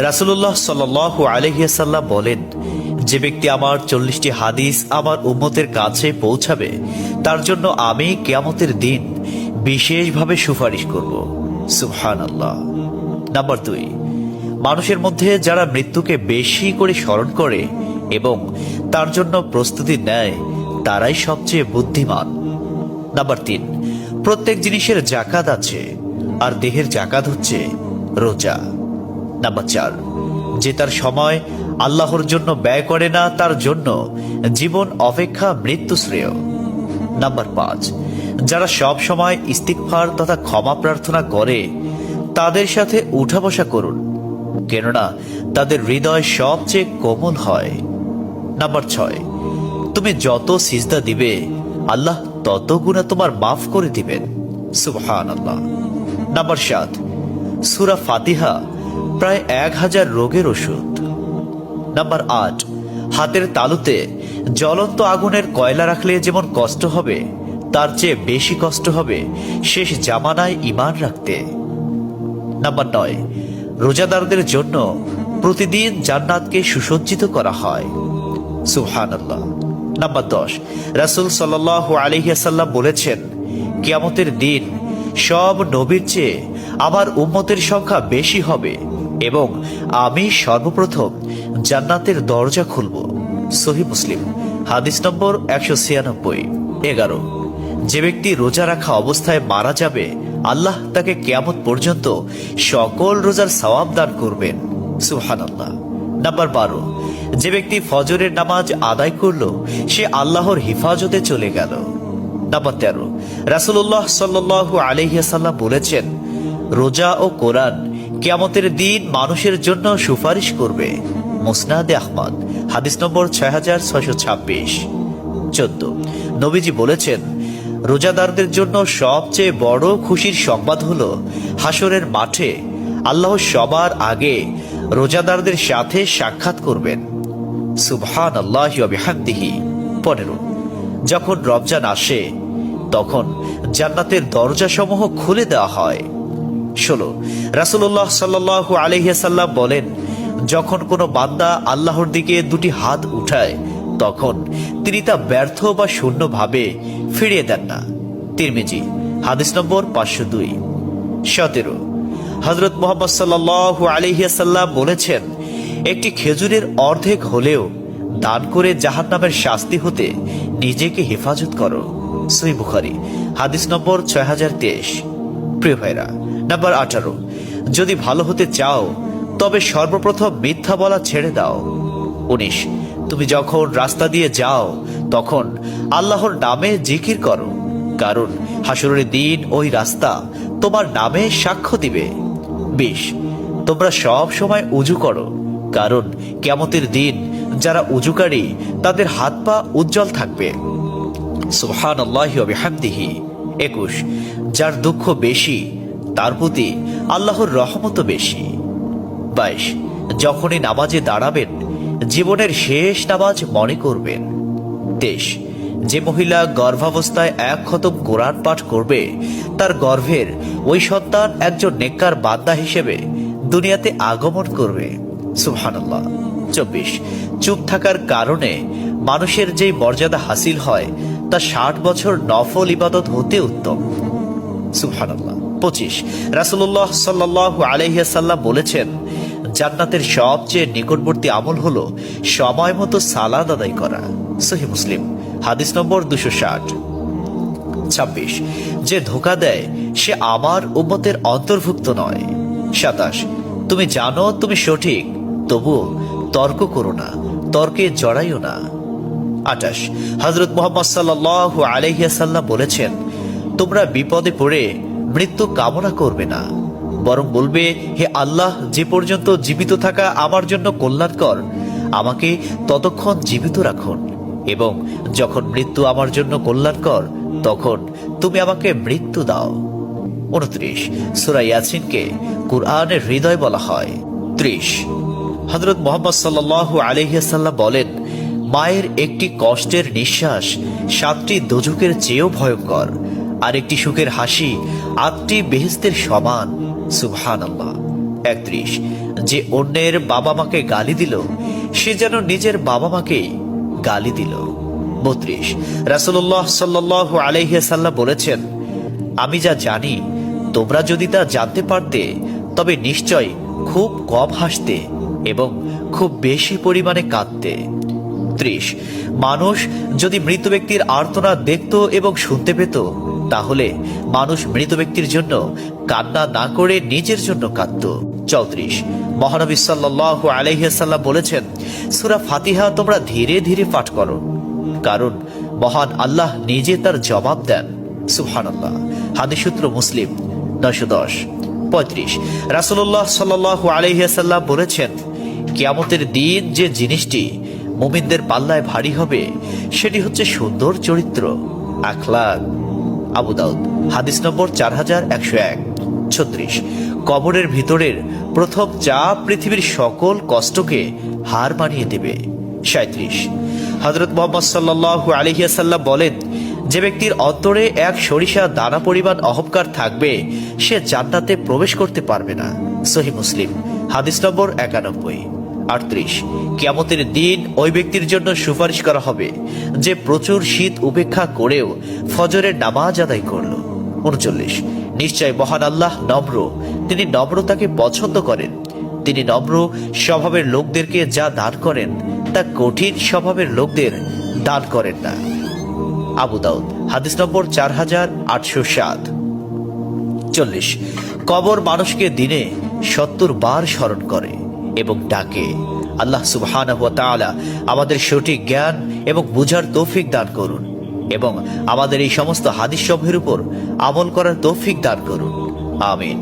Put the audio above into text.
রাসূলুল্লাহ সাল্লাল্লাহু আলাইহি ওয়াসাল্লাম বলেন, যে ব্যক্তি আমার 40টি হাদিস আমার উম্মতের কাছে পৌঁছাবে তার জন্য আমি কিয়ামতের দিন বিশেষভাবে সুপারিশ করব। সুবহানাল্লাহ। নাম্বার 2, মানুষের মধ্যে যারা মৃত্যুকে বেশি করে স্মরণ করে এবং তার জন্য প্রস্তুতি নেয় তারাই সবচেয়ে বুদ্ধিমান। নাম্বার 3, প্রত্যেক জিনিসের জাকাত আছে, আর দেহের জাকাত হচ্ছে রোজা। নাম্বার 4, যে তার সময় আল্লাহর জন্য ব্যয় করে না তার জন্য জীবন অপেক্ষা মৃত্যু শ্রেয়। নাম্বার 5, যারা সব সময় ইস্তিগফার তথা ক্ষমা প্রার্থনা করে তাদের সাথে উঠা বসা করুন, কেননা তাদের হৃদয় সবচেয়ে কোমল হয়। নাম্বার 6, তুমি যত সিজদা দিবে আল্লাহ তত গুণা তোমার মাফ করে দিবেন। সুবহানাল্লাহ। নাম্বার 7, সূরা ফাতিহা প্রায় 1000 রোগের ওষুধ। নাম্বার 8, হাতের তালুতে জ্বলন্ত আগুনের কয়লা রাখলে যেমন কষ্ট হবে তার চেয়ে বেশি কষ্ট হবে শেষ জামানায় ঈমান রাখতে। নাম্বার 9, রোজাদারদের জন্য প্রতিদিন জান্নাতকে সুসজ্জিত করা হয়। সুবহানাল্লাহ। নাম্বার 10, রাসূল সাল্লাল্লাহু আলাইহি ওয়াসাল্লাম বলেছেন, কিয়ামতের দিন সব নবীর চেয়ে আমার উম্মতের সংখ্যা বেশি হবে এবং আমি সর্বপ্রথম জান্নাতের দরজা খুলব। সহিহ মুসলিম, হাদিস নম্বর 196। 11, যে ব্যক্তি রোজা রাখা অবস্থায় মারা যাবে আল্লাহ তাকে কিয়ামত পর্যন্ত সকল রোজার সওয়াব দান করবেন। সুবহানাল্লাহ। নাম্বার 12, যে ব্যক্তি ফজরের নামাজ আদায় করল সে আল্লাহর হিফাজতে চলে গেল। নাম্বার 13, রাসূলুল্লাহ সাল্লাল্লাহু আলাইহি ওয়াসাল্লাম বলেছেন, রোজা ও কোরআন কিয়ামতের দিন মানুষের জন্য সুপারিশ করবে। মুসনাদে আহমদ, হাদিস নম্বর 6626। 14, নবীজি বলেছেন, রোজাদারদের জন্য সবচেয়ে বড় খুশির সংবাদ হলো হাসরের মাঠে আল্লাহ সবার আগে রোজাদারদের সাথে সাক্ষাৎ করবেন। সুবহানাল্লাহি ওয়া বিহামদিহি। 15, যখন রমজান আসে তখন জান্নাতের দরজাসমূহ খুলে দেওয়া হয়। 16, রাসূলুল্লাহ সাল্লাল্লাহু আলাইহি ওয়াসাল্লাম বলেন, যখন কোনো বান্দা আল্লাহর দিকে দুটি হাত উঠায় তখন তিনি তা ব্যর্থ বা শূন্যভাবে ফিরিয়ে দেন না। তিরমিজি, হাদিস নম্বর 502। 17, হযরত মুহাম্মদ সাল্লাল্লাহু আলাইহি ওয়াসাল্লাম বলেছেন, একটি খেজুরের অর্ধেক হলেও দান করে জাহান্নামের শাস্তি হতে নিজেকে হেফাজত করো। সহিহ বুখারী, হাদিস নম্বর 6023। প্রিয় ভাইরা, নাম্বার 18, যদি ভালো হতে চাও তবে সর্বপ্রথম মিথ্যা বলা ছেড়ে দাও। 19, তুমি যখন রাস্তা দিয়ে যাও তখন আল্লাহর নামে জিকির করো, কারণ হাসরের দিন ওই রাস্তা তোমার নামে সাক্ষ্য দিবে। 20, তোমরা সব সময় উযু করো, কারণ কিয়ামতের দিন যারা উযুকারী তাদের হাত পা উজ্জ্বল থাকবে। সুবহানাল্লাহি ওয়া বিহামদিহি। 21, যার দুঃখ বেশি তার প্রতি আল্লাহর রহমতও বেশি। 22, যখনই নামাজে দাঁড়াবেন জীবনের শেষ নামাজ মনে করবেন। 23, যে মহিলা গর্ভাবস্থায় 1 খতম কোরআন পাঠ করবে তার গর্ভের ওই সন্তান একজন নেককার বান্দা হিসেবে দুনিয়াতে আগমন করবে। সুবহানাল্লাহ। 24, চুপ থাকার কারণে মানুষের যেই মর্যাদা হাসিল হয় তা 60 বছর নফল ইবাদত হতে উত্তম। সুবহানাল্লাহ। 25, রাসূলুল্লাহ সাল্লাল্লাহু আলাইহি ওয়াসাল্লাম বলেছেন, জান্নাতের সবচেয়ে নিকটবর্তী আমল হলো সময় মতো সালাত আদায় করা। সহিহ মুসলিম, হাদিস নম্বর 260। 26, যে ধোঁকা দেয় সে আমার উম্মতের অন্তর্ভুক্ত নয়। 27, তুমি জানো তুমি সঠিক তবুও তর্ক করো না, তর্কে জড়াইও না। 28, হযরত মুহাম্মদ সাল্লাল্লাহু আলাইহি ওয়াসাল্লাম বলেছেন, তোমরা বিপদে পড়ে মৃত্যু কামনা করবে না, বরং বলবে, হে আল্লাহ, যে পর্যন্ত জীবিত থাকা আমার জন্য কল্যাণকর আমাকে ততক্ষণ জীবিত রাখুন, এবং যখন মৃত্যু আমার জন্য কল্যাণকর তখন তুমি আমাকে মৃত্যু দাও। 29, সূরা ইয়াসিনকে কুরআনের হৃদয় বলা হয়। 30, হযরত মুহাম্মদ সাল্লাল্লাহু আলাইহি ওয়াসাল্লাম বলেন, মায়ের একটি কষ্টের নিঃশ্বাস 7টি দোজখের চেয়েও ভয়ঙ্কর, আর একটি সুখের হাসি 8টি বেহেশতের সমান। সুবহানাল্লাহ। 31, যে অন্যের বাবা মাকে গালি দিল সে যেন নিজের বাবা মাকেই গালি দিল। 32 রাসূলুল্লাহ সাল্লাল্লাহু আলাইহি ওয়াসাল্লাম বলেছেন, আমি যা জানি তোমরা যদি তা জানতে পারতে তবে নিশ্চয় খুব কম হাসতে এবং খুব বেশি পরিমাণে কাঁদতে। 30 মানুষ যদি মৃত ব্যক্তির আর্তনাদ দেখত এবং শুনতে পেত তাহলে মানুষ মৃত ব্যক্তির জন্য কান্না না করে নিজের জন্য কাঁদত। 34 মহানবী সাল্লাল্লাহু আলাইহি ওয়াসাল্লাম বলেছেন, সূরা ফাতিহা তোমরা ধীরে ধীরে পাঠ করো, কারণ মহান আল্লাহ নিজে তার জবাব দেন। সুবহানাল্লাহ। হাদিস সূত্র মুসলিম 910। 35 রাসূলুল্লাহ সাল্লাল্লাহু আলাইহি ওয়াসাল্লাম বলেছেন, কিয়ামতের দিন যে জিনিসটি মুমিনদের পাল্লায় ভারী হবে সেটি হচ্ছে সুন্দর চরিত্র, আখলাক। আবু দাউদ হাদিস নম্বর 4101। 36 কবরের ভিতরের প্রথম চাপ পৃথিবীর সকল কষ্টকে হার মানিয়ে দেবে। 37 হযরত মুহাম্মদ সাল্লাল্লাহু আলাইহি ওয়াসাল্লাম বলেন, যে ব্যক্তির অন্তরে এক সরিষা দানা পরিমাণ অহংকার থাকবে সে জান্নাতে প্রবেশ করতে পারবে না। সহিহ মুসলিম হাদিস নম্বর 91। 38 কিয়ামতের দিন ওই ব্যক্তির জন্য সুপারিশ করা হবে যে প্রচুর শীত উপেক্ষা করেও ফজরের নামাজ আদায় করল। 39 নিশ্চয় মহান আল্লাহ নম্র, তিনি নম্রতাকে পছন্দ করেন। তিনি নম্র স্বভাবের লোকদেরকে যা দান করেন তা কঠিন স্বভাবের লোকদের দান করেন না। আবু দাউদ হাদিস নম্বর 4807। 40 কবর মানুষকে দিনে 70 বার স্মরণ করে এবং ডাকে। আল্লাহ সুবহানাহু ওয়া তাআলা আমাদের সঠিক জ্ঞান এবং বুঝার তৌফিক দান করুন এবং আমাদের এই সমস্ত হাদিস সমূহের উপর আমল করার তৌফিক দান করুন। আমিন।